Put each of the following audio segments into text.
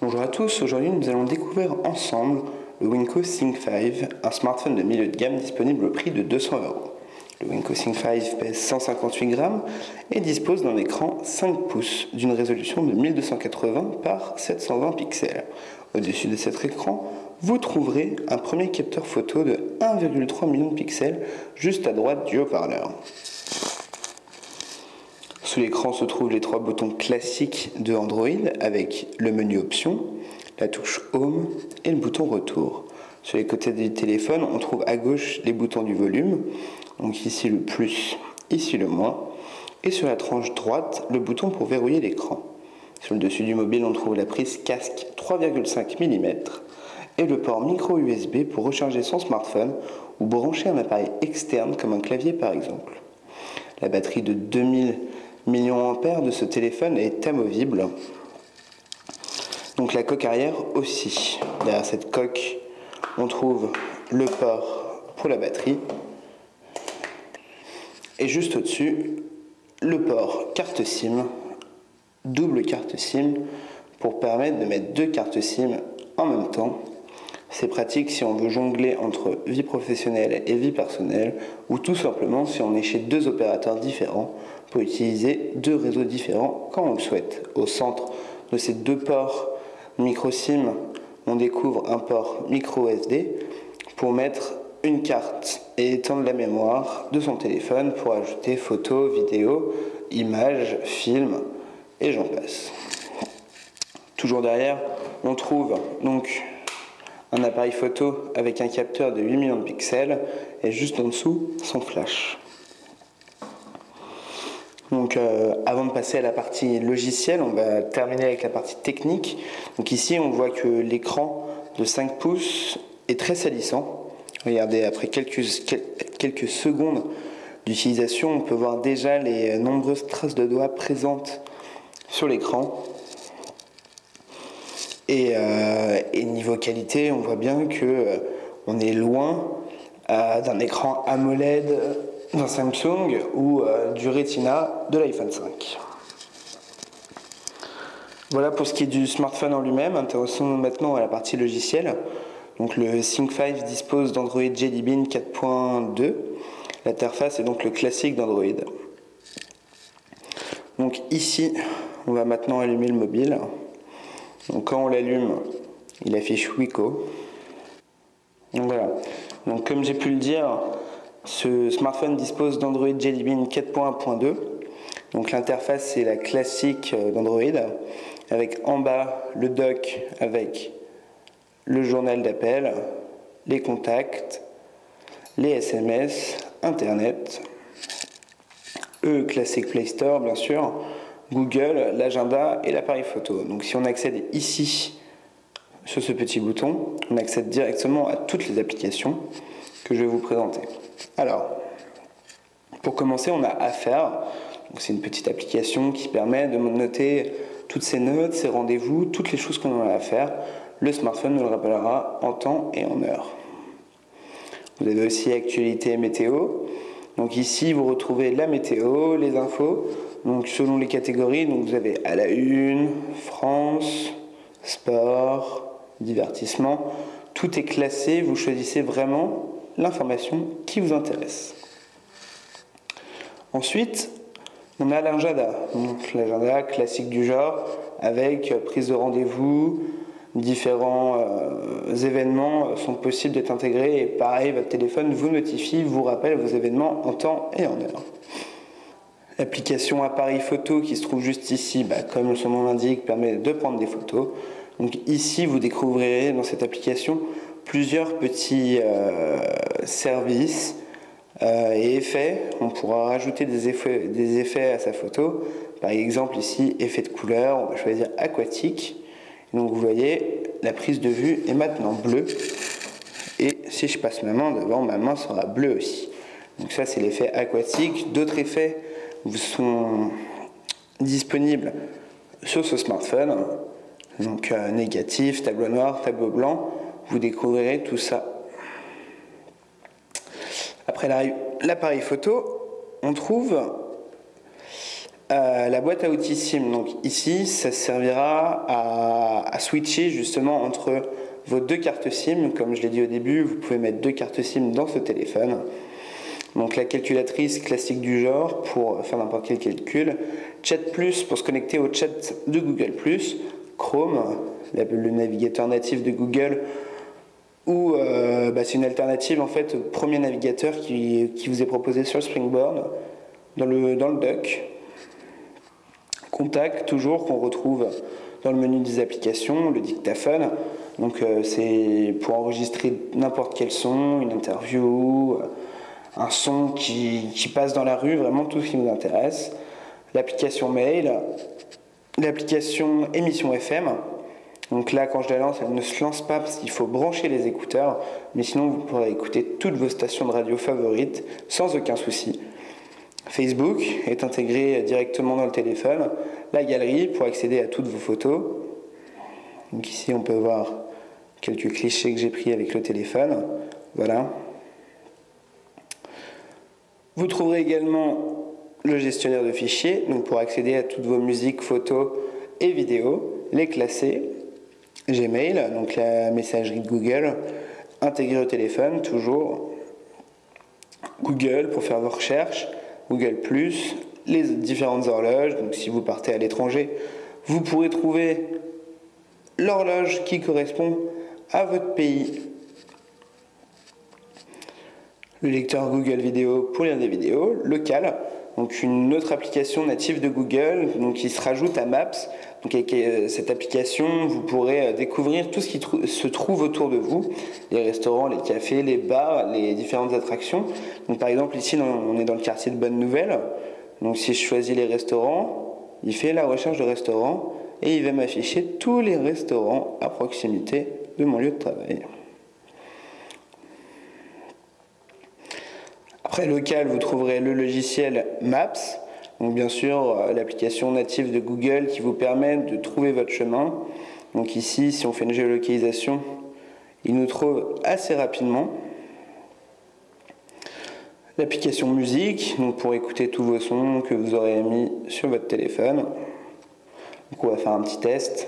Bonjour à tous, aujourd'hui nous allons découvrir ensemble le Winco Think 5, un smartphone de milieu de gamme disponible au prix de 200 euros. Le Winco Think 5 pèse 158 grammes et dispose d'un écran 5 pouces d'une résolution de 1280 par 720 pixels. Au-dessus de cet écran, vous trouverez un premier capteur photo de 1,3 million de pixels juste à droite du haut-parleur. Sous l'écran se trouvent les trois boutons classiques de Android avec le menu Options, la touche Home et le bouton Retour. Sur les côtés du téléphone, on trouve à gauche les boutons du volume, donc ici le plus, ici le moins, et sur la tranche droite, le bouton pour verrouiller l'écran. Sur le dessus du mobile, on trouve la prise casque 3,5 mm et le port micro USB pour recharger son smartphone ou brancher un appareil externe comme un clavier par exemple. La batterie de 2000 mAh de ce téléphone est amovible. Donc la coque arrière aussi. Derrière cette coque, on trouve le port pour la batterie. Et juste au-dessus, le port carte SIM, double carte SIM, pour permettre de mettre deux cartes SIM en même temps. C'est pratique si on veut jongler entre vie professionnelle et vie personnelle, ou tout simplement si on est chez deux opérateurs différents pour utiliser deux réseaux différents quand on le souhaite. Au centre de ces deux ports micro SIM, on découvre un port micro SD pour mettre une carte et étendre la mémoire de son téléphone pour ajouter photos, vidéos, images, films et j'en passe. Toujours derrière, on trouve donc un appareil photo avec un capteur de 8 millions de pixels et juste en dessous son flash. Donc avant de passer à la partie logicielle, on va terminer avec la partie technique. Donc ici on voit que l'écran de 5 pouces est très salissant. Regardez, après quelques secondes d'utilisation, on peut voir déjà les nombreuses traces de doigts présentes sur l'écran. Et niveau qualité, on voit bien que on est loin d'un écran AMOLED d'un Samsung ou du Retina de l'iPhone 5. Voilà pour ce qui est du smartphone en lui-même. Intéressons-nous maintenant à la partie logicielle. Donc le Think 5 dispose d'Android Jelly Bean 4.2. L'interface est donc le classique d'Android. Donc ici, on va maintenant allumer le mobile. Donc quand on l'allume, il affiche Winco. Donc voilà. Donc comme j'ai pu le dire, ce smartphone dispose d'Android Jelly Bean 4.1.2. Donc l'interface c'est la classique d'Android, avec en bas le dock avec le journal d'appel, les contacts, les SMS, Internet, classique Play Store bien sûr, Google, l'agenda et l'appareil photo. Donc si on accède ici sur ce petit bouton, on accède directement à toutes les applications que je vais vous présenter. Alors, pour commencer, on a Affaires. C'est une petite application qui permet de noter toutes ces notes, ces rendez-vous, toutes les choses qu'on a à faire. Le smartphone nous le rappellera en temps et en heure. Vous avez aussi Actualité et Météo. Donc ici, vous retrouvez la météo, les infos. Donc selon les catégories, donc vous avez à la une, France, sport, divertissement. Tout est classé, vous choisissez vraiment l'information qui vous intéresse. Ensuite, on a l'agenda. Donc l'agenda classique du genre, avec prise de rendez-vous, différents événements sont possibles d'être intégrés et pareil, votre téléphone vous notifie, vous rappelle vos événements en temps et en heure. L'application appareil photo qui se trouve juste ici, comme son nom l'indique, permet de prendre des photos. Donc ici, vous découvrirez dans cette application plusieurs petits services et effets. On pourra rajouter des effets à sa photo. Par exemple ici, effet de couleur, on va choisir aquatique. Donc vous voyez, la prise de vue est maintenant bleue. Et si je passe ma main devant, ma main sera bleue aussi. Donc ça c'est l'effet aquatique. D'autres effets sont disponibles sur ce smartphone. Donc négatif, tableau noir, tableau blanc. Vous découvrirez tout ça. Après l'appareil photo, on trouve La boîte à outils SIM, donc ici, ça servira à switcher justement entre vos deux cartes SIM. Comme je l'ai dit au début, vous pouvez mettre deux cartes SIM dans ce téléphone. Donc la calculatrice classique du genre pour faire n'importe quel calcul, Chat Plus pour se connecter au chat de Google+, Chrome, le navigateur natif de Google, ou c'est une alternative en fait au premier navigateur qui vous est proposé sur Springboard dans le dock. Contact toujours qu'on retrouve dans le menu des applications, le dictaphone. Donc c'est pour enregistrer n'importe quel son, une interview, un son qui passe dans la rue, vraiment tout ce qui nous intéresse. L'application mail, l'application émission FM. Donc là, quand je la lance, elle ne se lance pas parce qu'il faut brancher les écouteurs, mais sinon vous pourrez écouter toutes vos stations de radio favorites sans aucun souci. Facebook est intégré directement dans le téléphone. La galerie pour accéder à toutes vos photos. Donc ici, on peut voir quelques clichés que j'ai pris avec le téléphone. Voilà. Vous trouverez également le gestionnaire de fichiers, donc pour accéder à toutes vos musiques, photos et vidéos, les classer. Gmail, donc la messagerie de Google, intégrée au téléphone, toujours. Google pour faire vos recherches. Google+, les différentes horloges, donc si vous partez à l'étranger, vous pourrez trouver l'horloge qui correspond à votre pays. Le lecteur Google Vidéo pour lire des vidéos, Local, donc une autre application native de Google, donc qui se rajoute à Maps. Donc avec cette application, vous pourrez découvrir tout ce qui se trouve autour de vous, les restaurants, les cafés, les bars, les différentes attractions. Donc par exemple ici, on est dans le quartier de Bonne Nouvelle. Donc si je choisis les restaurants, il fait la recherche de restaurants et il va m'afficher tous les restaurants à proximité de mon lieu de travail. Après Local, vous trouverez le logiciel Maps. Donc bien sûr, l'application native de Google qui vous permet de trouver votre chemin. Donc ici, si on fait une géolocalisation, il nous trouve assez rapidement. L'application musique, donc pour écouter tous vos sons que vous aurez mis sur votre téléphone. Donc on va faire un petit test.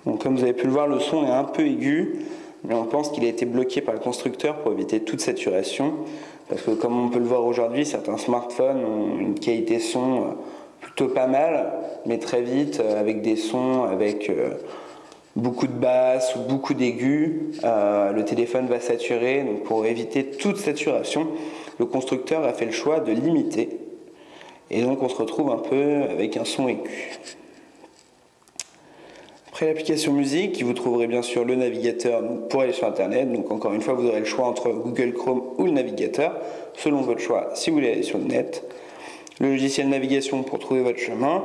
Donc, comme vous avez pu le voir, le son est un peu aigu, mais on pense qu'il a été bloqué par le constructeur pour éviter toute saturation. Parce que comme on peut le voir aujourd'hui, certains smartphones ont une qualité son plutôt pas mal, mais très vite, avec des sons avec beaucoup de basses ou beaucoup d'aigus, le téléphone va saturer. Donc pour éviter toute saturation, le constructeur a fait le choix de limiter. Et donc on se retrouve un peu avec un son aigu. Après l'application musique, vous trouverez bien sûr le navigateur pour aller sur internet. Donc encore une fois, vous aurez le choix entre Google Chrome ou le navigateur, selon votre choix si vous voulez aller sur le net. Le logiciel navigation pour trouver votre chemin,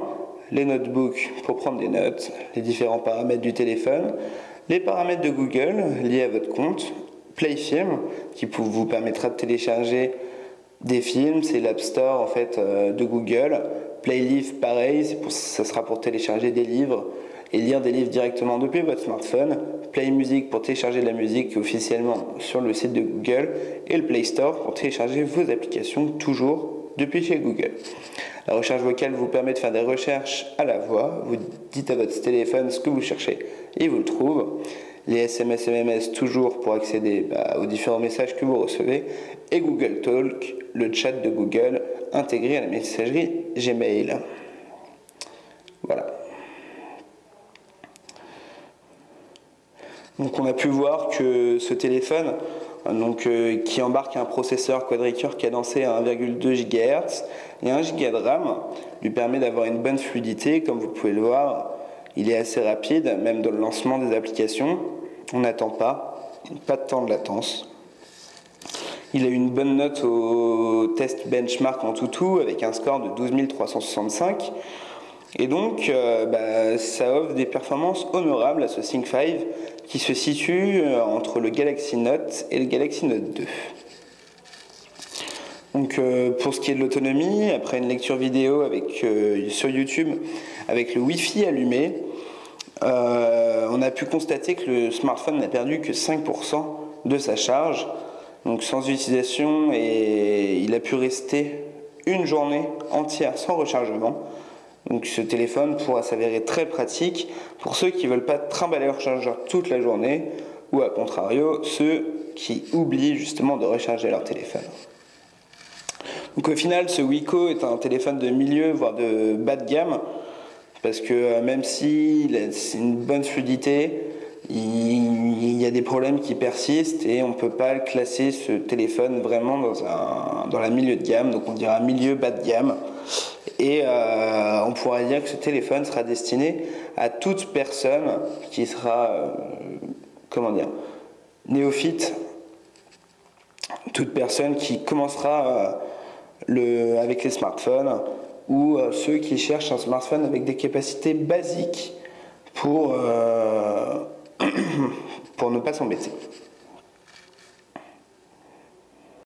les notebooks pour prendre des notes, les différents paramètres du téléphone, les paramètres de Google liés à votre compte, Playfilm qui vous permettra de télécharger des films, c'est l'App Store en fait de Google. Playlift pareil, ça sera pour télécharger des livres et lire des livres directement depuis votre smartphone. Play Music pour télécharger de la musique officiellement sur le site de Google et le Play Store pour télécharger vos applications toujours depuis chez Google. La recherche vocale vous permet de faire des recherches à la voix. Vous dites à votre téléphone ce que vous cherchez et vous le trouve. Les SMS MMS toujours pour accéder aux différents messages que vous recevez. Et Google Talk, le chat de Google intégré à la messagerie Gmail. Voilà. Donc on a pu voir que ce téléphone qui embarque un processeur quadricœur cadencé à 1,2 GHz et 1 Go de RAM lui permet d'avoir une bonne fluidité. Comme vous pouvez le voir, il est assez rapide, même dans le lancement des applications. On n'attend pas de temps de latence. Il a eu une bonne note au test benchmark en tout avec un score de 12 365. Et donc, ça offre des performances honorables à ce Think 5 qui se situe entre le Galaxy Note et le Galaxy Note 2. Donc pour ce qui est de l'autonomie, après une lecture vidéo sur YouTube avec le Wi-Fi allumé, on a pu constater que le smartphone n'a perdu que 5% de sa charge. Donc sans utilisation, et il a pu rester une journée entière sans rechargement. Donc ce téléphone pourra s'avérer très pratique pour ceux qui ne veulent pas trimballer leur chargeur toute la journée, ou à contrario, ceux qui oublient justement de recharger leur téléphone. Donc au final, ce Wiko est un téléphone de milieu, voire de bas de gamme, parce que même si c'est une bonne fluidité, il y a des problèmes qui persistent et on ne peut pas classer ce téléphone vraiment dans la milieu de gamme, donc on dira milieu bas de gamme. Et on pourrait dire que ce téléphone sera destiné à toute personne qui sera, néophyte, toute personne qui commencera avec les smartphones, ou ceux qui cherchent un smartphone avec des capacités basiques pour ne pas s'embêter.